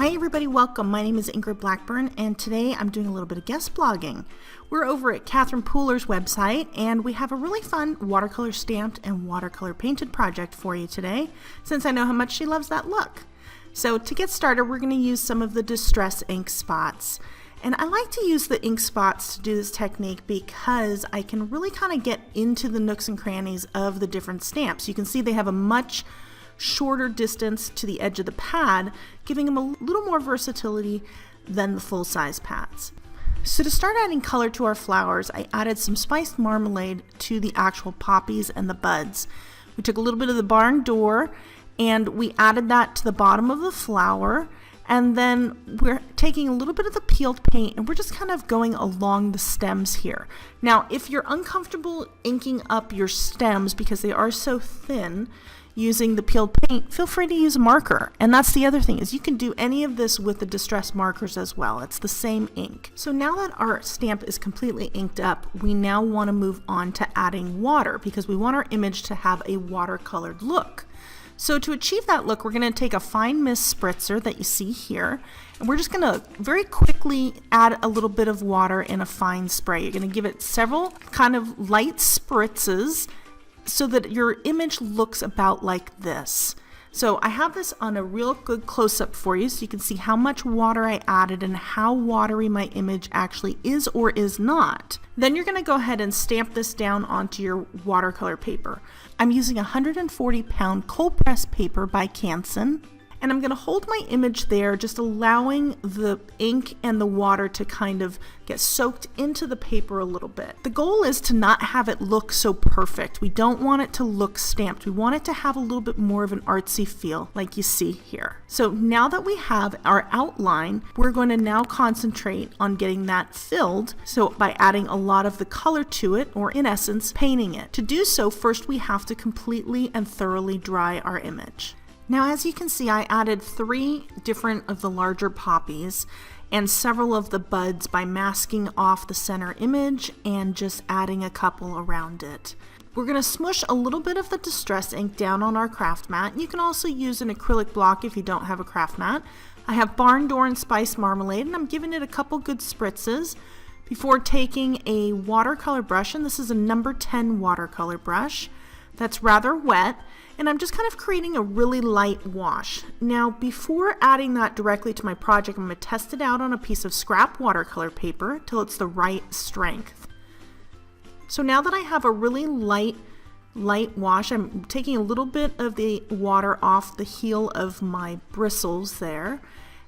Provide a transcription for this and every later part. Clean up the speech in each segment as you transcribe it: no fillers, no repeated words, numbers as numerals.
Hi everybody, welcome. My name is Ingrid Blackburn and today I'm doing a little bit of guest blogging. We're over at Catherine Pooler's website and we have a really fun watercolor stamped and watercolor painted project for you today since I know how much she loves that look. So to get started, we're going to use some of the distress ink spots. And I like to use the ink spots to do this technique because I can really kind of get into the nooks and crannies of the different stamps. You can see they have a much shorter distance to the edge of the pad, giving them a little more versatility than the full-size pads. So to start adding color to our flowers, I added some spiced marmalade to the actual poppies and the buds. We took a little bit of the barn door and we added that to the bottom of the flower, and then we're taking a little bit of the peeled paint and we're just kind of going along the stems here. Now, if you're uncomfortable inking up your stems because they are so thin, using the peeled paint, feel free to use a marker. And that's the other thing, is you can do any of this with the distress markers as well. It's the same ink. So now that our stamp is completely inked up, we now want to move on to adding water because we want our image to have a watercolored look. So to achieve that look, we're going to take a fine mist spritzer that you see here, and we're just going to very quickly add a little bit of water in a fine spray. You're going to give it several kind of light spritzes so that your image looks about like this. So I have this on a real good close-up for you so you can see how much water I added and how watery my image actually is or is not. Then you're going to go ahead and stamp this down onto your watercolor paper. I'm using 140-pound cold press paper by Canson. And I'm going to hold my image there, just allowing the ink and the water to kind of get soaked into the paper a little bit. The goal is to not have it look so perfect. We don't want it to look stamped. We want it to have a little bit more of an artsy feel like you see here. So now that we have our outline, we're going to now concentrate on getting that filled. So by adding a lot of the color to it, or in essence, painting it. To do so, first we have to completely and thoroughly dry our image. Now, as you can see, I added 3 different of the larger poppies and several of the buds by masking off the center image and just adding a couple around it. We're going to smush a little bit of the distress ink down on our craft mat. You can also use an acrylic block if you don't have a craft mat. I have barn door and spiced marmalade, and I'm giving it a couple good spritzes before taking a watercolor brush, and this is a number 10 watercolor brush that's rather wet. And I'm just kind of creating a really light wash. Now, before adding that directly to my project, I'm going to test it out on a piece of scrap watercolor paper till it's the right strength. So now that I have a really light wash, I'm taking a little bit of the water off the heel of my bristles there.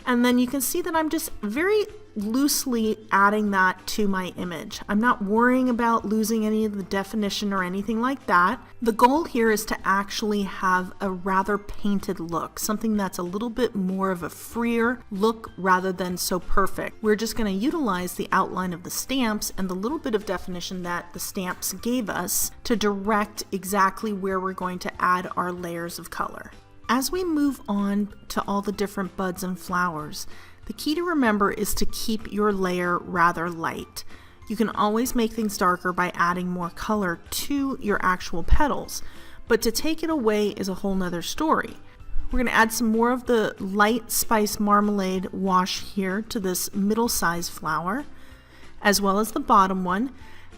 And then you can see that I'm just very loosely adding that to my image. I'm not worrying about losing any of the definition or anything like that. The goal here is to actually have a rather painted look, something that's a little bit more of a freer look rather than so perfect. We're just going to utilize the outline of the stamps and the little bit of definition that the stamps gave us to direct exactly where we're going to add our layers of color. As we move on to all the different buds and flowers, the key to remember is to keep your layer rather light. You can always make things darker by adding more color to your actual petals, but to take it away is a whole nother story. We're going to add some more of the light spice marmalade wash here to this middle size flower, as well as the bottom one.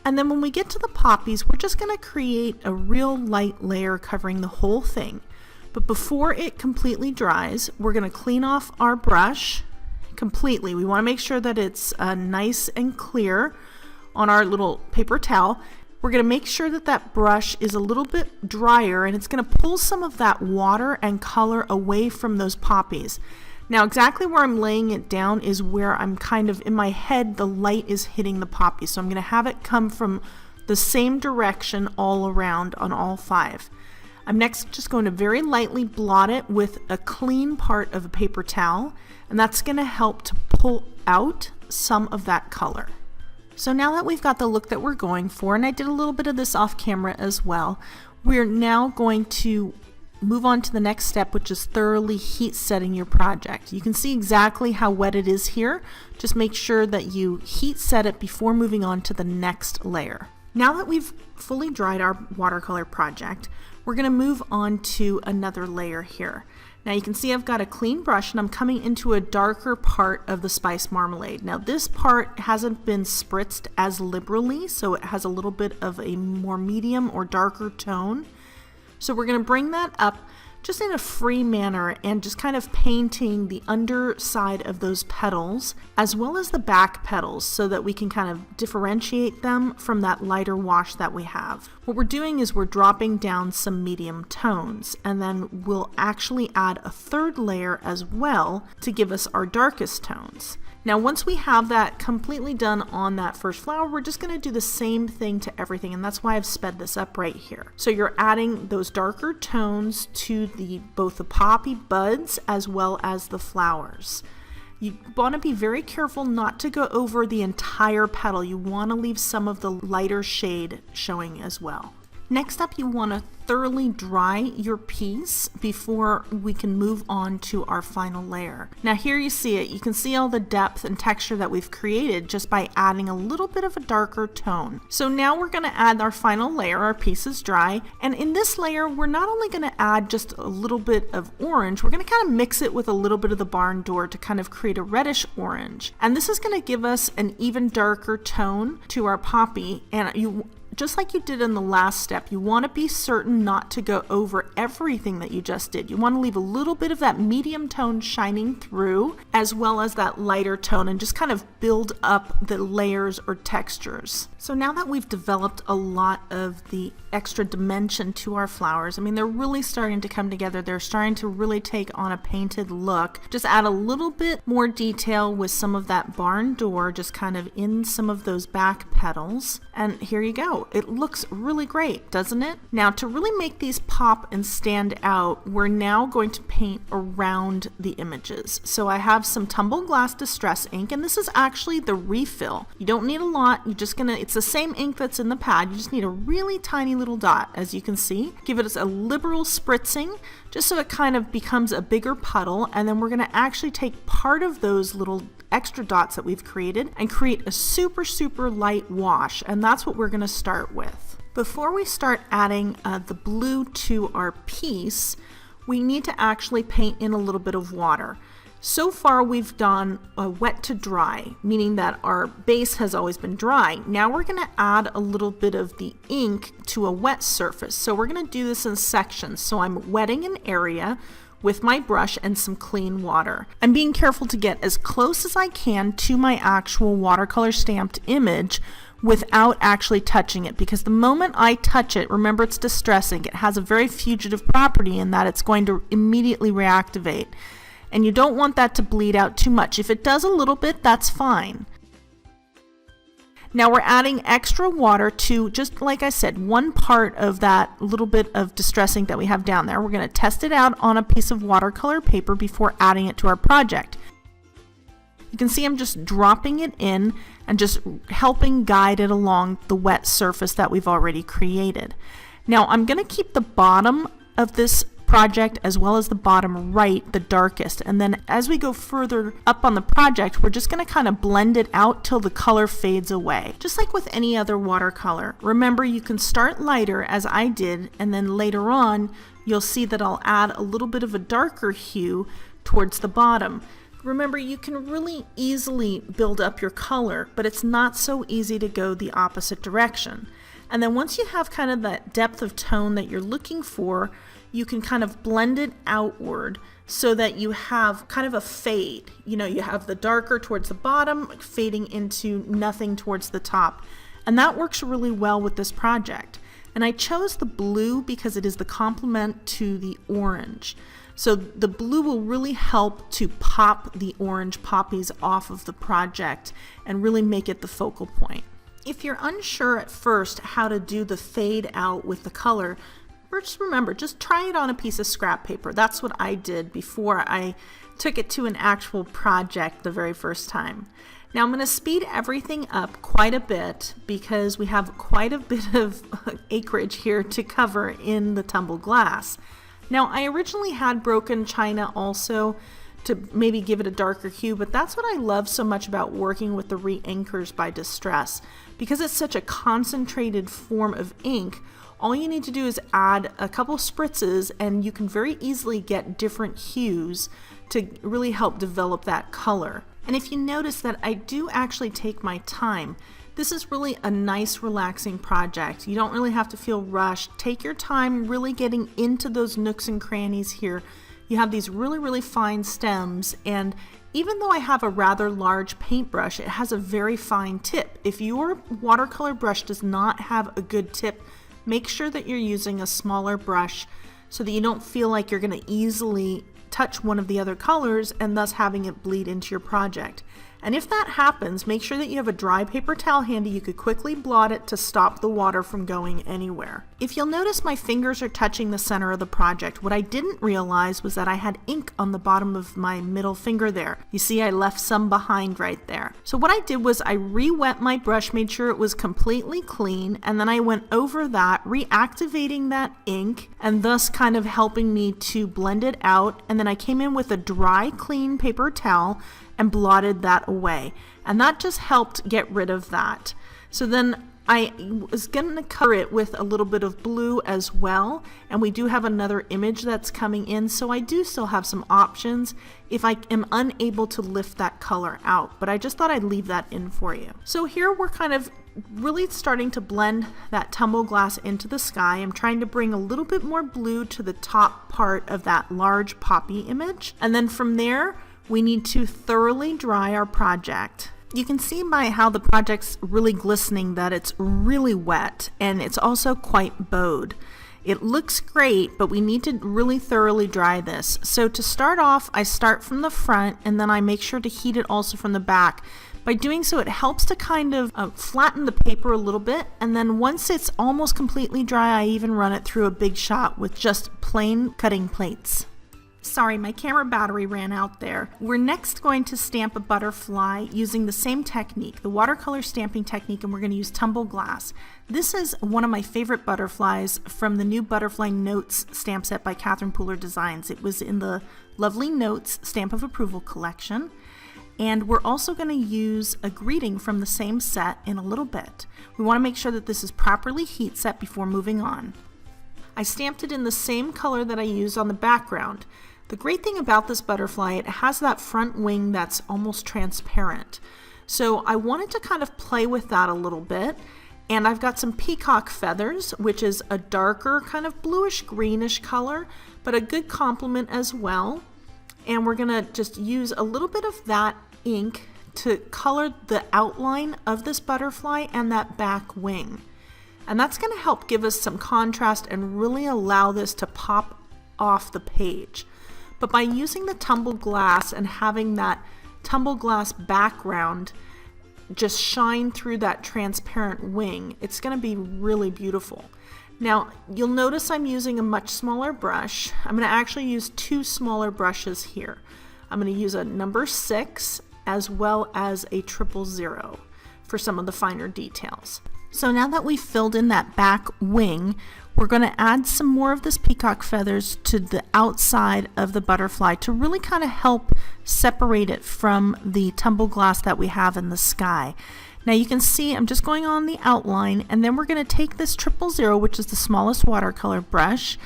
And then when we get to the poppies, we're just going to create a real light layer covering the whole thing. But before it completely dries, we're going to clean off our brush completely. We want to make sure that it's nice and clear on our little paper towel. We're going to make sure that that brush is a little bit drier and it's going to pull some of that water and color away from those poppies. Now, exactly where I'm laying it down is where I'm kind of, in my head, the light is hitting the poppy. So I'm going to have it come from the same direction all around on all 5. I'm next just going to very lightly blot it with a clean part of a paper towel, and that's going to help to pull out some of that color. So now that we've got the look that we're going for, and I did a little bit of this off camera as well, we're now going to move on to the next step, which is thoroughly heat setting your project. You can see exactly how wet it is here. Just make sure that you heat set it before moving on to the next layer. Now that we've fully dried our watercolor project, we're going to move on to another layer here. Now you can see I've got a clean brush and I'm coming into a darker part of the spice marmalade. Now this part hasn't been spritzed as liberally, so it has a little bit of a more medium or darker tone. So we're going to bring that up just in a free manner and just kind of painting the underside of those petals as well as the back petals so that we can kind of differentiate them from that lighter wash that we have. What we're doing is we're dropping down some medium tones, and then we'll actually add a third layer as well to give us our darkest tones. Now once we have that completely done on that first flower, we're just going to do the same thing to everything, and that's why I've sped this up right here. So you're adding those darker tones to both the poppy buds as well as the flowers. You want to be very careful not to go over the entire petal. You want to leave some of the lighter shade showing as well. Next up, you want to thoroughly dry your piece before we can move on to our final layer. Now here you see it. You can see all the depth and texture that we've created just by adding a little bit of a darker tone. So now we're going to add our final layer. Our piece is dry, and in this layer we're not only going to add just a little bit of orange, we're going to kind of mix it with a little bit of the barn door to kind of create a reddish orange, and this is going to give us an even darker tone to our poppy. And just like you did in the last step, you want to be certain not to go over everything that you just did. You want to leave a little bit of that medium tone shining through as well as that lighter tone, and just kind of build up the layers or textures. So now that we've developed a lot of the extra dimension to our flowers, I mean, they're really starting to come together. They're starting to really take on a painted look. Just add a little bit more detail with some of that barn door, just kind of in some of those back petals. And here you go. It looks really great, doesn't it? Now to really make these pop and stand out, we're now going to paint around the images. So I have some Tumble Glass Distress ink, and this is actually the refill. You don't need a lot. It's the same ink that's in the pad. You just need a really tiny little dot, as you can see. Give it a liberal spritzing just so it kind of becomes a bigger puddle, and then we're going to actually take part of those little extra dots that we've created and create a super light wash, and that's what we're going to start with. Before we start adding the blue to our piece, we need to actually paint in a little bit of water. So far we've done a wet to dry, meaning that our base has always been dry. Now we're going to add a little bit of the ink to a wet surface. So we're going to do this in sections. So I'm wetting an area with my brush and some clean water. I'm being careful to get as close as I can to my actual watercolor stamped image without actually touching it, because the moment I touch it, remember, it's distressing. It has a very fugitive property in that it's going to immediately reactivate, and you don't want that to bleed out too much. If it does a little bit, that's fine. Now we're adding extra water to, just like I said, one part of that little bit of distress ink that we have down there. We're going to test it out on a piece of watercolor paper before adding it to our project. You can see I'm just dropping it in and just helping guide it along the wet surface that we've already created. Now I'm going to keep the bottom of this project as well as the bottom right the darkest, and then as we go further up on the project, we're just going to kind of blend it out till the color fades away, just like with any other watercolor. Remember, you can start lighter as I did, and then later on you'll see that I'll add a little bit of a darker hue towards the bottom. Remember, you can really easily build up your color, but it's not so easy to go the opposite direction. And then once you have kind of that depth of tone that you're looking for, you can kind of blend it outward so that you have kind of a fade. You know, you have the darker towards the bottom fading into nothing towards the top. And that works really well with this project. And I chose the blue because it is the complement to the orange. So the blue will really help to pop the orange poppies off of the project and really make it the focal point. If you're unsure at first how to do the fade out with the color, just remember, just try it on a piece of scrap paper. That's what I did before I took it to an actual project the very first time. Now I'm going to speed everything up quite a bit because we have quite a bit of acreage here to cover in the tumble glass. Now I originally had broken china also to maybe give it a darker hue, but that's what I love so much about working with the re-inkers by Distress. Because it's such a concentrated form of ink, all you need to do is add a couple spritzes and you can very easily get different hues to really help develop that color. And if you notice that I do actually take my time, this is really a nice relaxing project. You don't really have to feel rushed. Take your time really getting into those nooks and crannies here. You have these really fine stems, and even though I have a rather large paintbrush, it has a very fine tip. If your watercolor brush does not have a good tip, make sure that you're using a smaller brush so that you don't feel like you're going to easily touch one of the other colors and thus having it bleed into your project. And if that happens, make sure that you have a dry paper towel handy. You could quickly blot it to stop the water from going anywhere. If you'll notice, my fingers are touching the center of the project. What I didn't realize was that I had ink on the bottom of my middle finger there. You see, I left some behind right there. So what I did was I re-wet my brush, made sure it was completely clean, and then I went over that, reactivating that ink, and thus kind of helping me to blend it out. And then I came in with a dry, clean paper towel and blotted that away, and that just helped get rid of that. So then I was going to cover it with a little bit of blue as well, and we do have another image that's coming in, so I do still have some options if I am unable to lift that color out, but I just thought I'd leave that in for you. So here we're kind of really starting to blend that tumble glass into the sky. I'm trying to bring a little bit more blue to the top part of that large poppy image, and then from there we need to thoroughly dry our project. You can see by how the project's really glistening that it's really wet, and it's also quite bowed. It looks great, but we need to really thoroughly dry this. So to start off, I start from the front and then I make sure to heat it also from the back. By doing so, it helps to kind of flatten the paper a little bit, and then once it's almost completely dry, I even run it through a big shot with just plain cutting plates. Sorry, my camera battery ran out there. We're next going to stamp a butterfly using the same technique, the watercolor stamping technique, and we're going to use tumble glass. This is one of my favorite butterflies from the new Butterfly Notes stamp set by Catherine Pooler Designs. It was in the Lovely Notes Stamp of Approval collection. And we're also going to use a greeting from the same set in a little bit. We want to make sure that this is properly heat set before moving on. I stamped it in the same color that I used on the background. The great thing about this butterfly, it has that front wing that's almost transparent. So I wanted to kind of play with that a little bit. And I've got some peacock feathers, which is a darker kind of bluish greenish color, but a good complement as well. And we're gonna just use a little bit of that ink to color the outline of this butterfly and that back wing. And that's gonna help give us some contrast and really allow this to pop off the page. But by using the tumble glass and having that tumble glass background just shine through that transparent wing, it's going to be really beautiful. Now, you'll notice I'm using a much smaller brush. I'm going to actually use two smaller brushes here. I'm going to use a number 6 as well as a 000 for some of the finer details. So now that we've filled in that back wing, we're going to add some more of this peacock feathers to the outside of the butterfly to really kind of help separate it from the tumble glass that we have in the sky. Now you can see I'm just going on the outline, and then we're going to take this 000, which is the smallest watercolor brush,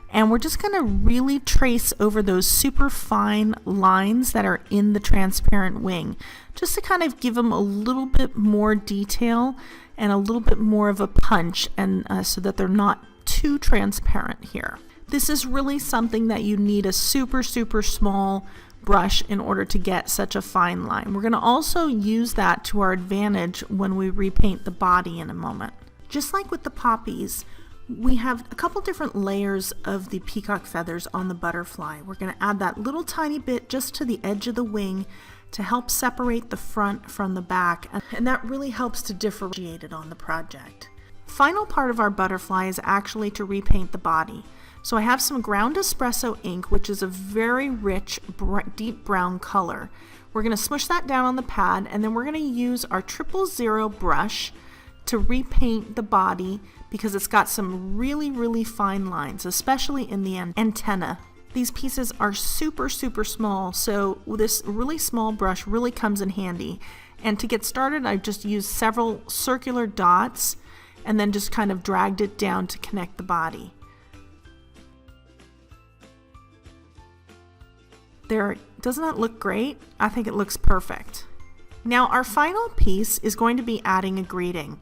and we're just going to really trace over those super fine lines that are in the transparent wing, just to kind of give them a little bit more detail and a little bit more of a punch, and so that they're not too transparent here. This is really something that you need a super small brush in order to get such a fine line. We're going to also use that to our advantage when we repaint the body in a moment. Just like with the poppies, we have a couple different layers of the peacock feathers on the butterfly. We're going to add that little tiny bit just to the edge of the wing to help separate the front from the back, and that really helps to differentiate it on the project. Final part of our butterfly is actually to repaint the body. So I have some ground espresso ink, which is a very rich deep brown color. We're going to smush that down on the pad, and then we're going to use our 000 brush to repaint the body because it's got some really fine lines, especially in the antenna. These pieces are super small, so this really small brush really comes in handy. And to get started, I just used several circular dots and then just kind of dragged it down to connect the body. There, doesn't that look great? I think it looks perfect. Now our final piece is going to be adding a greeting.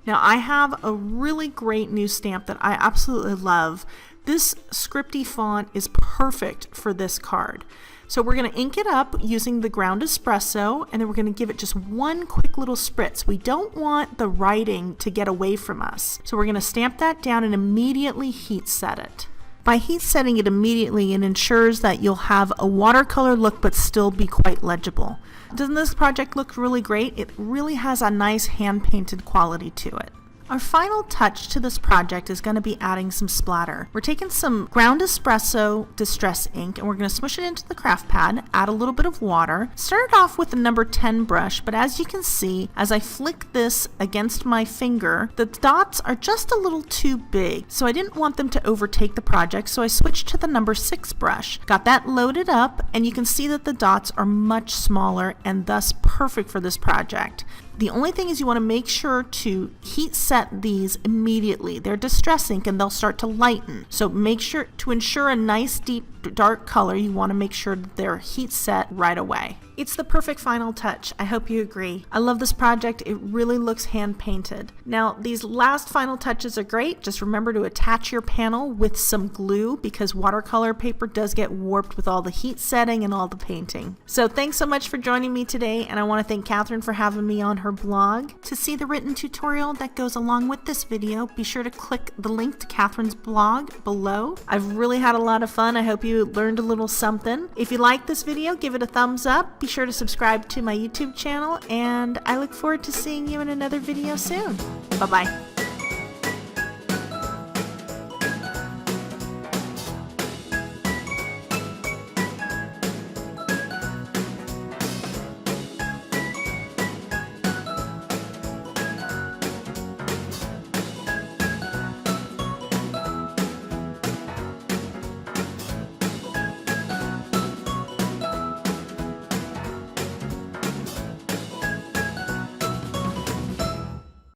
Now I have a really great new stamp that I absolutely love. This scripty font is perfect for this card. So we're going to ink it up using the ground espresso, and then we're going to give it just one quick little spritz. We don't want the writing to get away from us. So we're going to stamp that down and immediately heat set it. By heat setting it immediately, it ensures that you'll have a watercolor look but still be quite legible. Doesn't this project look really great? It really has a nice hand-painted quality to it. Our final touch to this project is going to be adding some splatter. We're taking some ground espresso distress ink and we're going to smush it into the craft pad, add a little bit of water. Started off with the number 10 brush, but as you can see, as I flick this against my finger, the dots are just a little too big. So I didn't want them to overtake the project, so I switched to the number 6 brush. Got that loaded up, and you can see that the dots are much smaller and thus perfect for this project. The only thing is you want to make sure to heat set these immediately. They're distress ink and they'll start to lighten. So make sure to ensure a nice deep dark color, you want to make sure that they're heat set right away. It's the perfect final touch. I hope you agree. I love this project. It really looks hand painted. Now these last final touches are great. Just remember to attach your panel with some glue because watercolor paper does get warped with all the heat setting and all the painting. So thanks so much for joining me today, and I want to thank Catherine for having me on her blog. To see the written tutorial that goes along with this video, be sure to click the link to Catherine's blog below. I've really had a lot of fun. I hope you learned a little something. If you like this video, give it a thumbs up. Be sure to subscribe to my YouTube channel, and I look forward to seeing you in another video soon. Bye-bye.